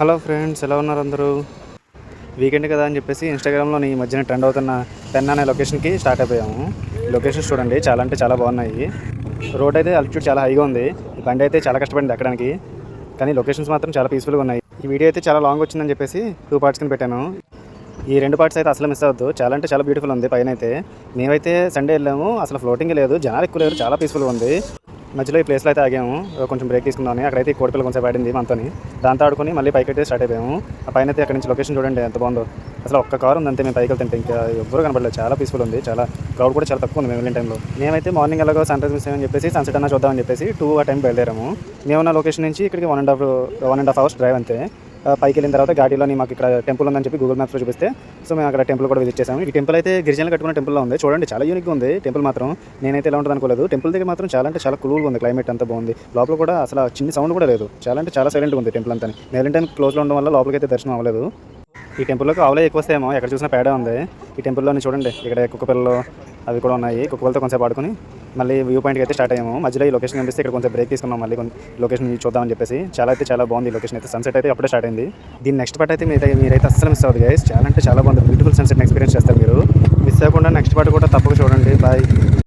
Hello friends, ఎలా ఉన్నారు అందరూ? వీకెండ్ కదా అని చెప్పేసి ఇన్స్టాగ్రామ్లో ఈ మధ్యన ట్రెండ్ అవుతున్న పెన్ అనే లొకేషన్కి స్టార్ట్ అయిపోయాము. లొకేషన్స్ చూడండి, చాలా అంటే చాలా బాగున్నాయి. రోడ్ అయితే ఆల్టిట్యూడ్ చాలా హైగా ఉంది. ఈ బండి అయితే చాలా కష్టపడింది ఎక్కడానికి, కానీ లొకేషన్స్ మాత్రం చాలా పీస్ఫుల్గా ఉన్నాయి. ఈ వీడియో అయితే చాలా లాంగ్ వచ్చిందని చెప్పేసి 2 పార్ట్స్ కింద పెట్టాను. ఈ 2 పార్ట్స్ అయితే అసలు మిస్ అవ్వద్దు. చాలా అంటే చాలా బ్యూటిఫుల్ ఉంది. పైన అయితే మేమైతే సండే వెళ్ళాము, అసలు ఫ్లోటింగ్ లేదు, జనాలు ఎక్కువ లేరు, చాలా పీస్ఫుల్గా ఉంది. మధ్యలో ఈ ప్లేస్లో అయితే ఆగాము, కొంచెం బ్రేక్ తీసుకుందామని. అక్కడైతే ఈ కోడిపిల్ల కొంచెం పడింది మనతోని, దాంతో ఆడుకొని మళ్ళీ పైకి అయితే స్టార్ట్ అయిపోయాము. ఆ పైన అయితే అక్కడ నుంచి లొకేషన్ చూడండి ఎంత బాగుందో. అసలు ఒక్క కారు ఉంది అంతే, మేము పైకి వెళ్తుంటే ఇంకా ఎవ్వరూ కనబడలేదు. చాలా పీస్ఫుల్ ఉంది, చాలా క్రౌడ్ కూడా చాలా తక్కువ ఉంది మేము వెళ్ళిన టైంలో. మేమైతే మార్నింగ్ ఎలాగో సన్ రైజ్ మిస్ అని చెప్పేసి సన్సెట్ అన్న చూద్దామని చెప్పేసి 2 ఆ టైం బయలుదేరాము. మేమున్న లొకేషన్ నుంచి ఇక్కడికి 1.5 అవర్స్ డ్రైవ్ అంతే. పైకి వెళ్ళిన తర్వాత ఘాటీలోని మాకు ఇక్కడ టెంపుల్ ఉందని చెప్పి గూగుల్ మ్యాప్స్లో చూపిస్తే, సో మేము అక్కడ టెంపుల్ కూడా విజిట్ చేసాము. ఈ టెంపుల్ అయితే గిరిజనులు కట్టుకున్న టెంపుల్లో ఉంది. చూడండి, చాలా యూనిక్గా ఉంది టెంపుల్ మాత్రం. నేనైతే ఎలా ఉంటుంది అనుకోలేదు. టెంపుల్ దగ్గర మాత్రం చాలా అంటే చాలా కూల్గా ఉంది, క్లైమేట్ అంతా బాగుంది. లోపల కూడా అసలు చిన్న సౌండ్ కూడా లేదు, చాలా అంటే చాలా సైలెంట్గా ఉంది టెంపుల్ అంతా. మేము టైం క్లోజ్లో ఉండడం వల్ల లోపలికి అయితే దర్శనం అవ్వలేదు. ఈ టెంపుల్లోకి ఆవులే ఎక్కువ వస్తాయేమో, ఎక్కడ చూసినా పేడ ఉంది. ఈ టెంపుల్లోని చూడండి, ఇక్కడ కుక్క పిల్లలు అవి కూడా ఉన్నాయి. కుక్క పిల్లలతో కొంచెం ఆడుకొని మళ్ళీ వ్యూ పాయింట్కి అయితే స్టార్ట్ అయ్యాము. మధ్యలో ఈ లొకేషన్ కనిపిస్తే ఇక్కడ కొంచెం బ్రేక్ తీసుకున్నాం, మళ్ళీ లొకేషన్ చూద్దామని చెప్పేసి. చాలా అయితే చాలా బాగుంది లొకేషన్ అయితే. సన్సెట్ అయితే అప్పుడే స్టార్ట్ అయింది. దీని నెక్స్ట్ పార్ట్ అయితే మీరైతే అస్సలు మిస్ అవ్వదు గైస్. చాలా అంటే చాలా బాగుంది, బ్యూటిఫుల్ సన్సెట్ ఎక్స్పీరియన్స్ చేస్తారు మీరు. మిస్ అవ్వకుండా నెక్స్ట్ పార్ట్ కూడా తప్పక చూడండి. బాయ్.